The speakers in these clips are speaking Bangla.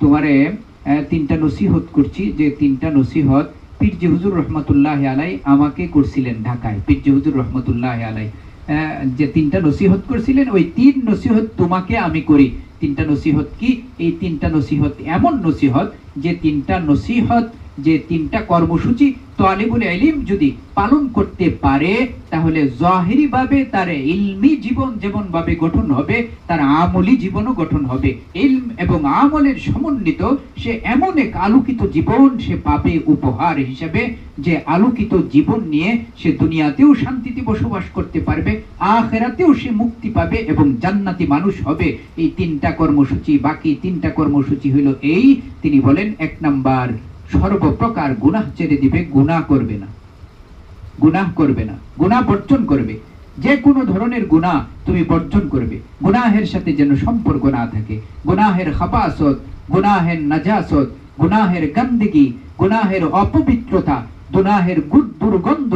তোমারে তিনটা নসিহত করছি, যে তিনটা নসিহত পীরজি হুজুর রহমতুল্লাহ আলাই আমাকে করছিলেন ঢাকায়। পীরজি হুজুর রহমতুল্লাহ আলাই যে তিনটা নসিহত করছিলেন, ওই তিন নসিহত তোমাকে আমি করি। তিনটা নসিহত কি? এই তিনটা নসিহত এমন নসিহত, যে তিনটা নসিহত, যে তিনটা কর্মসূচি তালিবুল ইলম যদি পালন করতে পারে, তাহলে জাহিরি ভাবে তার ইলমি জীবন যেমন ভাবে গঠন হবে, তার আমলি জীবনও গঠন হবে। ইলম এবং আমলের সমন্বিত সে এমন এক আলোকিত জীবন সে পাবে উপহার হিসেবে, যে আলোকিত জীবন নিয়ে সে দুনিয়াতেও শান্তিতে বসবাস করতে পারবে, আখিরাতেও সে মুক্তি পাবে এবং জান্নাতি মানুষ হবে। এই তিনটা কর্মসূচি, বাকি তিনটা কর্মসূচি হলো এই। তিনি বলেন, এক নাম্বার, সর্বপ্রকার গুনাহ ছেড়ে দিবে, গুনাহ করবে না, গুনাহ করবে না, গুনাহ বর্জন করবে। যে কোনো ধরনের গুনাহ তুমি বর্জন করবে, গুনাহের সাথে যেন সম্পর্ক না থাকে। গুনাহের খাবাসত, গুনাহের নাজাসত, গুনাহের গন্দগি, গুনাহের অপবিত্রতা, গুনাহের দুর্গন্ধ,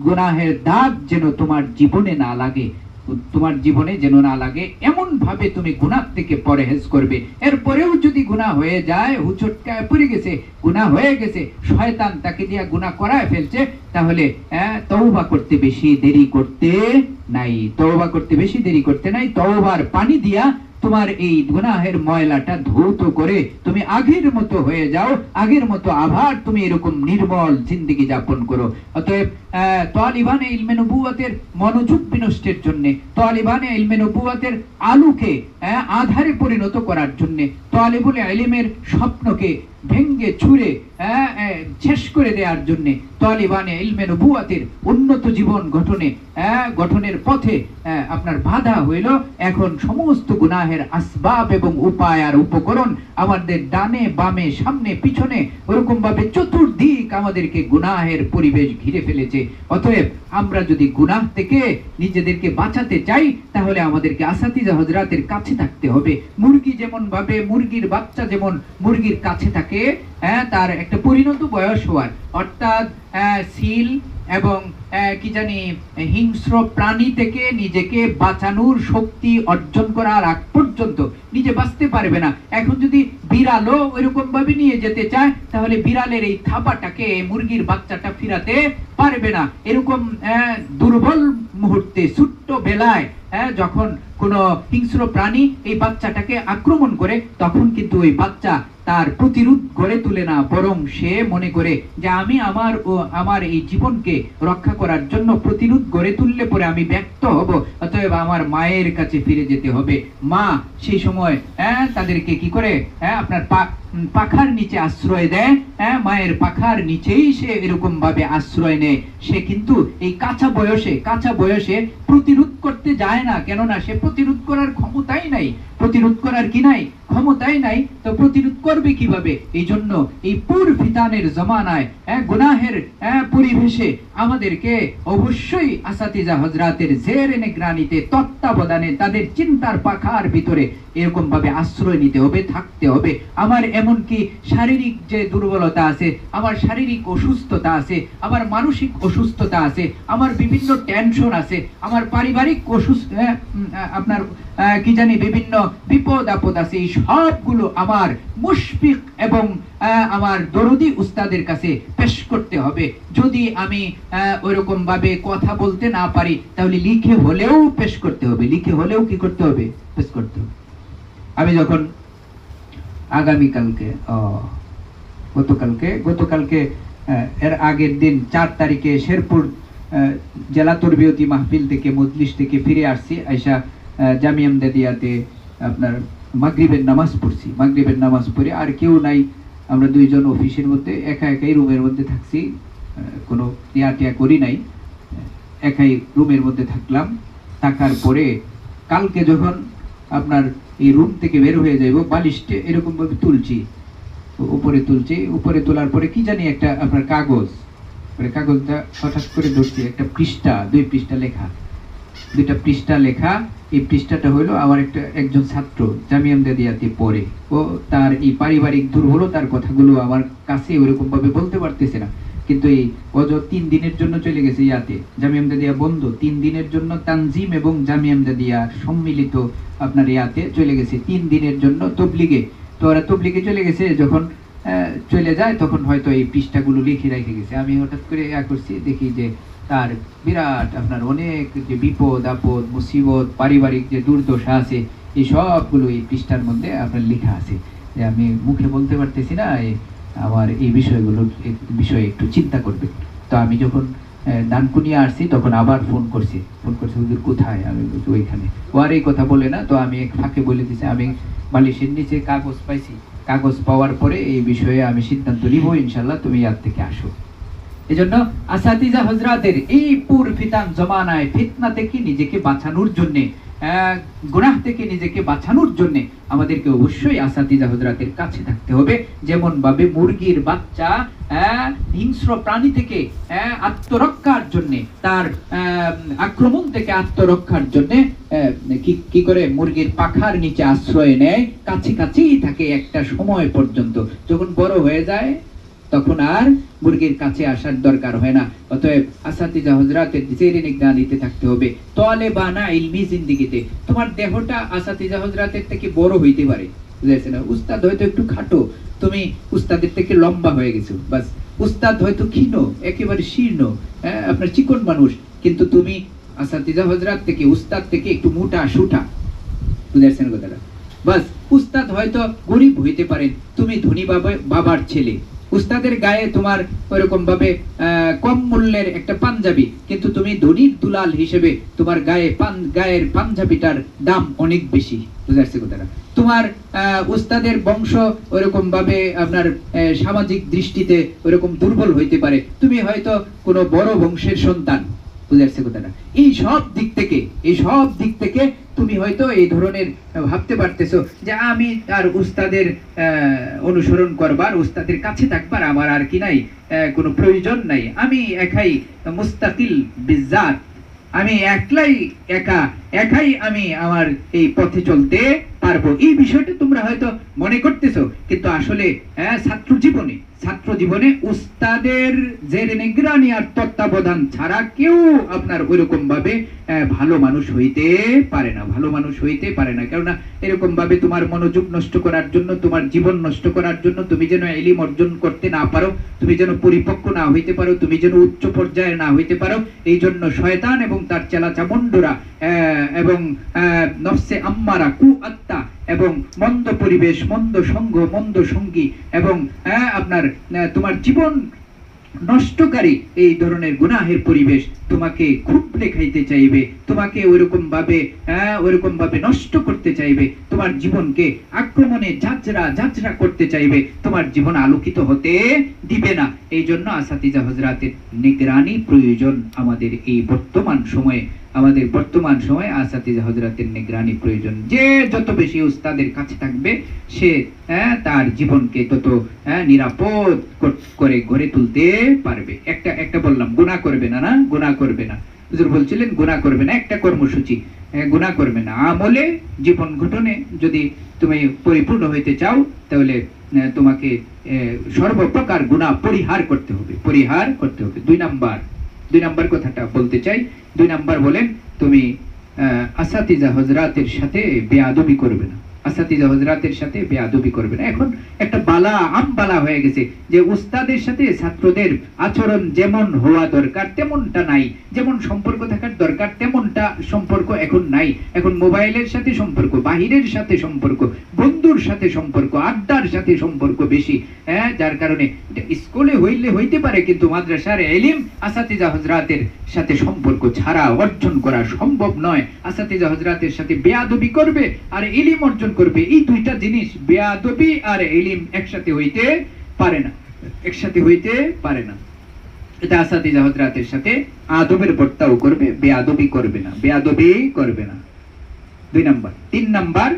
গুনাহের দাগ যেন তোমার জীবনে না লাগে, তোমার জীবনে যেন না লাগে, এমন ভাবে তুমি গুনাহ থেকে পরহেজ করবে। এরপরেও যদি গুনাহ হয়ে যায়, হুচটকায় পড়ে গেছে, গুনাহ হয়ে গেছে, শয়তান তাকে দিয়া গুনাহ করায় ফেলছে, তাহলে তওবা করতে বেশি দেরি করতে নাই, তওবা করতে বেশি দেরি করতে নাই। তওবার পানি দিয়া তোমার এই গুনাহের ময়লাটা ধৌত করে তুমি আগের মতো হয়ে যাও, আগের মতো আবার তুমি এরকম নির্মল জিন্দেগি যাপন করো। অতএব তালিবানে ইলমে নবুয়তের মনোযোগ বিনষ্টের জন্য, তালিবানে ইলমে নবুয়তের আলোকে আধারে পরিণত করার জন্য, তালিবুল ইলমের স্বপ্নকে ভেঙ্গে ছুঁড়ে শেষ করে দেওয়ার জন্য, তালিবানে ইলমে নবুয়তের উন্নত জীবন গঠনের পথে আপনার বাধা হইল এখন সমস্ত গুনাহের আসবাব এবং উপায় আর উপকরণ আমাদের ডানে বামে সামনে পিছনে ওরকম ভাবে চতুর্দিক আমাদেরকে গুনাহের পরিবেশ ঘিরে ফেলেছে। অতএব আমরা যদি গুনাহ থেকে নিজেদেরকে বাঁচাতে চাই, তাহলে আমাদেরকে আসাতিজা হযরতের কাছে থাকতে হবে। মুরগি যেমন ভাবে, মুরগির বাচ্চা যেমন মুরগির কাছে থাকে, তার একটা পরিণত বয়স হওয়ার, অর্থাৎ সিল এবং কি জানি হিংস্র প্রাণী থেকে নিজেকে বাঁচানোর শক্তি অর্জন করার আগ পর্যন্ত নিজে বাঁচতে পারবে না। এখন যদি বিড়ালও ওইরকম ভাবে নিয়ে যেতে চায়, তাহলে বিড়ালের এই থাবাটাকে মুরগির বাচ্চাটা ফিরাতে পারবে না। এরকম দুর্বল মুহূর্তে, ছোট্ট বেলায় যখন কোন হিংস্র প্রাণী এই বাচ্চাটাকে আক্রমণ করে, তখন কিন্তু ওই বাচ্চা তার প্রতিরোধ গড়ে তুলে না, বরং সে মনে করে যে আমি আমার এই জীবনকে রক্ষা করার জন্য প্রতিরোধ গড়ে তুললে পরে আমি ব্যর্থ হব, অতএব আমার মায়ের কাছে ফিরে যেতে হবে। মা সেই সময় তাদেরকে কি করে আপনার পাখার নিচে আশ্রয় দেয়, মায়ের পাখার নিচেই সে এরকম ভাবে আশ্রয় নেয়। সে কিন্তু এই কাঁচা বয়সে প্রতিরোধ করতে যায় না, কেননা সে প্রতিরোধ করার ক্ষমতাই নাই, প্রতিরোধ করার কি নাই, ক্ষমতাই নাই, তো প্রতিরোধ করবে কিভাবে? এই জন্য এই পুর ফিতানের জমানায় গুনাহের পরিবেশে আমাদেরকে অবশ্যই আসাতিজা হযরতের জেরে নিগরানিতে, তত্ত্বাবধানে, তাদের চিন্তার পাখার ভিতরে এরকম ভাবে আশ্রয় নিতে হবে, থাকতে হবে। আমার এমনকি শারীরিক যে দুর্বলতা আছে, আমার শারীরিক অসুস্থতা আছে, আমার মানসিক অসুস্থতা আছে, আমার বিভিন্ন টেনশন আছে, আমার পারিবারিক আপনার কি জানি বিভিন্ন বিপদ আপদ আছে, এই সবগুলো আমার মুশফিক এবং আমার দরদি উস্তাদের কাছে পেশ করতে হবে। যদি আমি ওইরকম ভাবে কথা বলতে না পারি, তাহলে লিখে হলেও পেশ করতে হবে, লিখে হলেও কি করতে হবে, পেশ করতে হবে। আমি যখন আগামীকালকে গতকালকে এর আগের দিন 4 তারিখে শেরপুর জেলা তরবিয়তি মাহফিল থেকে, মজলিস থেকে ফিরে আসছি। আয়সা জামিয়া ইমদাদিয়াতে আপনার মাগরিবের নামাজ পড়ছি। মাগরিবের নামাজ পড়ে আর কেউ নাই, আমরা দুইজন অফিসের মধ্যে একাই রুমের মধ্যে থাকছি, কোনো টিয়া করি নাই, একাই রুমের মধ্যে থাকলাম। থাকার পরে কালকে যখন আপনার এই রুম থেকে বের হয়ে যাইব, বালিশটা এরকম ভাবে তুলছি, উপরে তোলার পরে কি জানি একটা আপনার কাগজটা হঠাৎ করে ধরছি, একটা পৃষ্ঠা, 2 পৃষ্ঠা লেখা, 2টা পৃষ্ঠা লেখা। এই পৃষ্ঠাটা হলো আমার একজন ছাত্র জামিয়া ইমদাদিয়াতে পড়ে, ও তার এই পারিবারিক দুর্বলতার কথাগুলো আমার কাছে ওরকম ভাবে বলতে পারতেছে না, কিন্তু এই ও 3 দিনের জন্য চলে গেছে ইয়াতে, জামিয়া ইমদাদিয়া বন্ধ, 3 দিনের জন্য তানজিম এবং জামিয়া ইমদাদিয়া সম্মিলিত আপনার ইয়াতে চলে গেছে 3 দিনের জন্য তবলিগে। তো ওরা তবলিগে চলে গেছে, যখন চলে যায় তখন হয়তো এই পৃষ্ঠাগুলো লিখে রেখে গেছে। আমি হঠাৎ করে করছি, দেখি যে তার বিরাট আপনার অনেক যে বিপদ আপদ মুসিবত পারিবারিক যে দুর্দশা আছে এই সবগুলো এই পৃষ্ঠার মধ্যে আপনার লেখা আছে, যে আমি মুখে বলতে পারতেছি না, আমার এই বিষয়ে একটু চিন্তা করবে। তো আমি যখন ডানকুনিয়া আসছি তখন আবার ফোন করছে হুজুর কোথায়, আমি বলছি ওইখানে। ও আর এই কথা বলে না, তো আমি এক ফাঁকে বলে দিছি আমি বালিশের নিচে কাগজ পাইছি, কাগজ পাওয়ার পরে এই বিষয়ে আমি সিদ্ধান্ত নিব, ইনশাল্লাহ তুমি ইয়ার থেকে আসো। এজন্য আসাতিজা হযরতের এই পুর ফিতান জমানায় ফিতনা থেকে নিজেকে বাঁচানোর জন্য, গুনাহ থেকে নিজেকে বাঁচানোর জন্য আমাদেরকে অবশ্যই আসাতিজা হযরতের কাছে থাকতে হবে। যেমন ভাবে মুরগির বাচ্চা হিংস্র প্রাণী থেকে আত্মরক্ষার জন্য, তার আক্রমণ থেকে আত্মরক্ষার জন্য কি করে মুরগির পাখার নিচে আশ্রয় নেয়, কাছেই থাকে একটা সময় পর্যন্ত, যখন বড় হয়ে যায় তখন আর মুরগির কাছে আসার দরকার হয় না। অতএব আসাতিজা হযরতের জেরে নিগরানিতে থাকতে হবে। তলেবানা ইলমি জিন্দেগিতে তোমার দেহটা আসাতিজা হযরতের থেকে বড় হইতে পারে, বুঝাইছে না? উস্তাদ হয়তো একটু খাটো, তুমি উস্তাদের থেকে লম্বা হয়ে গেছো, বাস। উস্তাদ হয়তো ক্ষীণ, একেবারে শীর্ণ, আপনার চিকন মানুষ, কিন্তু তুমি আসাতিজা হযরত থেকে, উস্তাদ থেকে একটু মোটা সুটা, বুঝাইছেন কথাটা? বাস। উস্তাদ হয়তো গরিব হইতে পারেন, তুমি ধনী বাবার ছেলে, উস্তাদের গায়ে তোমার ওরকম ভাবে কম মূল্যের একটা পাঞ্জাবি, কিন্তু তুমি ধনীর দুলাল হিসেবে তোমার গায়ের পাঞ্জাবিটার দাম অনেক বেশি, বুঝাচ্ছে কথাটা? তোমার উস্তাদের বংশ ওরকম ভাবে আপনার সামাজিক দৃষ্টিতে ওরকম দুর্বল হইতে পারে, তুমি হয়তো কোনো বড় বংশের সন্তান, বুঝাচ্ছে কথাটা? এই সব দিক থেকে তুমি হয়তো এই ধরনের ভাবতে পারতেছো যে আমি আর উস্তাদের অনুসরণ করবার, উস্তাদের কাছে থাকবার আমার আর কি নাই, কোনো প্রয়োজন নাই, আমি একাই মুস্তাকিল বিজাত, আমি একাই আমি আমার এই পথে চলতে পারবো। এই বিষয়টা তোমরা হয়তো মনে করতেছো, কিন্তু আসলে ছাত্র জীবনে উস্তাদের জেরে নিগরানি আর তত্ত্বাবধান ছাড়া কেউ আপনার ওইরকম ভাবে ভালো মানুষ হইতে পারে না। কেননা এরকম ভাবে তোমার মনোযোগ নষ্ট করার জন্য, তোমার জীবন নষ্ট করার জন্য, তুমি যেন ইলম অর্জন করতে না পারো, তুমি যেন পরিপক্ক না হইতে পারো, তুমি যেন উচ্চ পর্যায়ে না হইতে পারো, এই জন্য শয়তান এবং তার চেলা চামুন্ডরা এবং নফসে আম্মারা, কুআত্মা এবং মন্দ পরিবেশ, মন্দ সঙ্গ, মন্দ সঙ্গী এবং আপনার তোমার জীবন নষ্টকারী এই ধরনের গুনাহের পরিবেশ তোমাকে খুবলে খাইতে চাইবে, তোমাকে ওইরকম ভাবে নষ্ট করতে চাইবে, তোমার জীবনকে আক্রমণে ঝাঁঝরা করতে চাইবে, তোমার জীবন আলোকিত হতে দিবে না। এই জন্য আসাতিজা হযরতের নিগরানি প্রয়োজন আমাদের এই বর্তমান সময়ে আসাতিজা হযরতের নিগরানি প্রয়োজন। যে যত বেশি উস্তাদের কাছে থাকবে, সে তার জীবনকে তত নিরাপদ করে গড়ে তুলতে পারবে। একটা বললাম গুনাহ করবে না, হুজুর বলছিলেন গুনাহ করবে না, একটা কর্মসূচি, গুনাহ করবে না। আমলে জীবন গঠনে যদি তুমি পরিপূর্ণ হইতে চাও, তাহলে তোমাকে সর্বপ্রকার গুনাহ পরিহার করতে হবে। 2 নাম্বার কথাটা বলতে চাই। 2 নাম্বার বলেন, তুমি আসাতিজা হযরতের সাথে বেয়াদবি করবে না। এখন একটা বালা হয়ে গেছে যে উস্তাদের সাথে ছাত্রদের আচরণ যেমন হওয়া দরকার তেমনটা নাই, যেমন সম্পর্ক থাকার দরকার তেমনটা সম্পর্ক এখন নাই। এখন মোবাইলের সাথে সম্পর্ক, বাহিরের সাথে সম্পর্ক, বন্ধুর সাথে সম্পর্ক, আড্ডার সাথে সম্পর্ক বেশি। যার কারণে স্কুলে হইতে পারে, কিন্তু মাদ্রাসার ইলম আসাতিজা হযরতের সাথে সম্পর্ক ছাড়া অর্জন করা সম্ভব নয়। আসাতিজা হযরতের সাথে বেয়াদবি করবে আর ইলম অর্জন করবে, এই দুইটা জিনিস, বেয়াদবি আর ইলম একসাথে হইতে পারে না। এটা আসাতিজা হযরতের সাথে আদবের বর্তাও করবে, বেয়াদবি করবে না। 2 নাম্বার। 3 নাম্বার,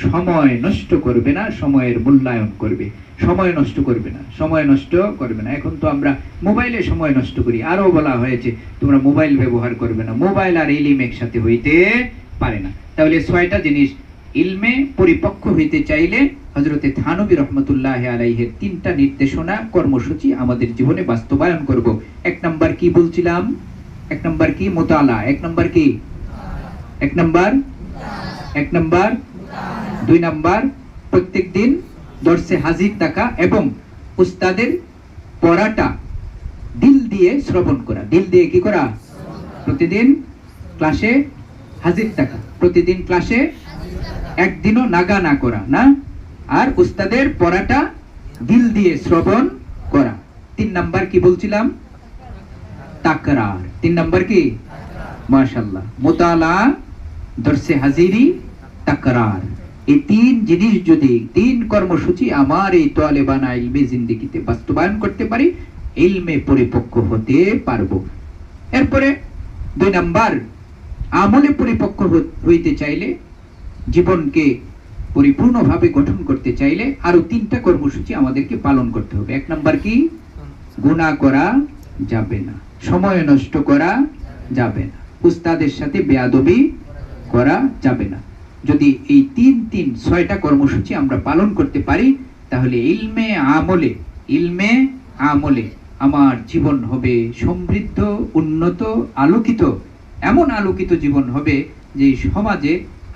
সময় নষ্ট করবে না, সময়ের মূল্যায়ন করবে। সময় নষ্ট করবে না। এখন তো আমরা মোবাইলে সময় নষ্ট করি, আরো বলা হয়েছে তোমরা মোবাইল ব্যবহার করবে না। মোবাইল আর ইলম একসাথে হইতে পারে না। তাহলে 6টা জিনিস, ইলমে পরিপক্ক হইতে চাইলে হযরতে থানবী রহমাতুল্লাহ আলাইহির 3টা নির্দেশনা, কর্মসূচি আমাদের জীবনে বাস্তবায়ন করব। 1 নাম্বার কি বলছিলাম? 1 নাম্বার কি? মুতালা। 1 নাম্বার কি? 1 নাম্বার 2 নাম্বার প্রত্যেকদিন দর্শে হাজির থাকা এবং উস্তাদের পড়াটা দিল দিয়ে শ্রবণ করা। দিল দিয়ে কি করা? প্রতিদিন ক্লাসে হাজির থাকা, প্রতিদিন ক্লাসে একদিনও নাগা না করা না, আর উস্তাদের পড়াটা দিল দিয়ে শ্রবণ করা। 3 নাম্বার কি বলছিলাম? তাকরার। 3 নাম্বার কি? মাশাআল্লাহ, মুতালা, দর্শে হাজিরি, তাকরার। এই 3 জিনিস যদি 3 কর্মসূচি আমার এই তালেবানা ইলমে জিন্দেগিতে বাস্তবায়ন করতে পারি, ইলমে পরিপক্ক হতে পারবো। এরপরে 2 নাম্বার, আমলে পরিপক্ক হইতে চাইলে, জীবনকে পরিপূর্ণভাবে গঠন করতে চাইলে আরো 3টা কর্মসূচি আমাদেরকে পালন করতে হবে। 1 নাম্বার কি? গুনাহ করা যাবে না, সময় নষ্ট করা যাবে না, উস্তাদের সাথে বেয়াদবি করা যাবে না। যদি এই 6টা কর্মসূচি আমরা পালন করতে পারি, তাহলে ইলমে আমলে আমার জীবন হবে সমৃদ্ধ, উন্নত, আলোকিত। এমন আলোকিত জীবন হবে যে সমাজে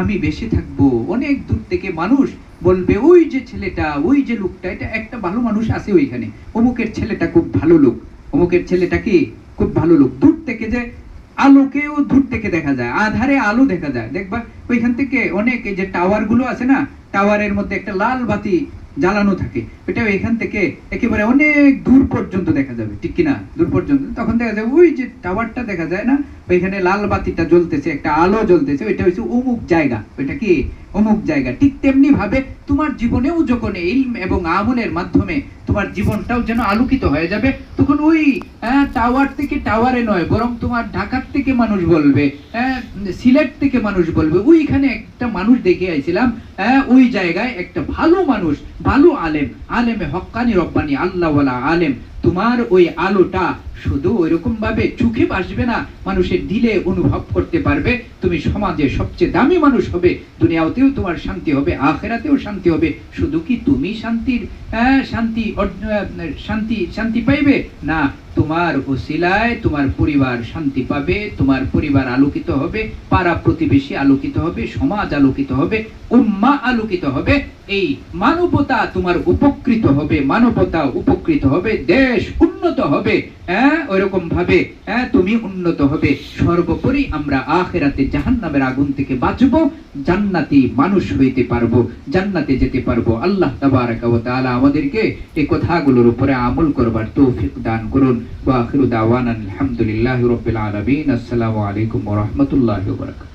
আমি বেঁচে থাকবো, অনেক দূর থেকে মানুষ বলবে ওই যে ছেলেটা, ওই যে লোকটা, এটা একটা ভালো মানুষ আছে ওইখানে, অমুকের ছেলেটা খুব ভালো লোক, অমুকের ছেলেটা কি খুব ভালো লোক। দূর থেকে যে আলোকেও দূর থেকে দেখা যায়, আধারে আলো দেখা যায়। দেখবা ওইখান থেকে অনেক, এই যে টাওয়ার গুলো আছে না, টাওয়ারের মধ্যে একটা লাল বাতি জ্বালানো থাকে, এটা এখান থেকে একেবারে অনেক দূর পর্যন্ত দেখা যাবে, ঠিক কিনা? দূর পর্যন্ত তখন দেখা যাবে ওই যে টাওয়ারটা দেখা যায় না, ওইখানে লাল বাতিটা জ্বলতেছে, একটা আলো জ্বলতেছে, ওইটা হচ্ছে অমুক জায়গা, ওইটা কি অমুক জায়গা। ঠিক তেমনি ভাবে তোমার জীবনেও যখন ইলম এবং আমলের মাধ্যমে তোমার জীবনটাও যেন আলোকিত হয়ে যাবে, তখন ওই টাওয়ার থেকে টাওয়ারে নয়, বরং তোমার ঢাকার থেকে মানুষ বলবে, সিলেট থেকে মানুষ বলবে, ওইখানে একটা মানুষ দেখে আইছিলাম, ওই জায়গায় একটা ভালো মানুষ, ভালো আলেমে হক্কানি রব্বানি আল্লাহওয়ালা আলেম। তোমার ওই আলোটা শুধু ওইরকম ভাবে চোখে ভাসবে না, মানুষের দিলে অনুভব করতে পারবে। তুমি সমাজে সবচেয়ে দামি মানুষ হবে, দুনিয়াতেও তোমার শান্তি হবে, আখিরাতেও শান্তি হবে। শুধু কি তুমি শান্তি পাইবে না, তোমার ওসিলায় তোমার পরিবার শান্তি পাবে, তোমার পরিবার আলোকিত হবে, পাড়া প্রতিবেশী আলোকিত হবে, সমাজ আলোকিত হবে, উম্মাহ আলোকিত হবে। এই মানবতা তোমার উপকৃত হবে, মানবতা উপকৃত হবে, দেশ উন্নত হবে, ওইরকম ভাবে তুমি উন্নত হবে। সর্বোপরি আমরা আখিরাতে জাহান্নামের আগুন থেকে বাঁচবো, জান্নাতি মানুষ হইতে পারবো, জান্নাতে যেতে পারবো। আল্লাহ তাবারাকা ওয়া তাআলা আমাদেরকে এই কথাগুলোর উপরে আমল করবার তৌফিক দান করুন। ওয়া আখিরু দাওয়ানা আলহামদুলিল্লাহি রাব্বিল আলামিন। আসসালামু আলাইকুম ওয়া রাহমাতুল্লাহি ওয়া বারাকাতুহু।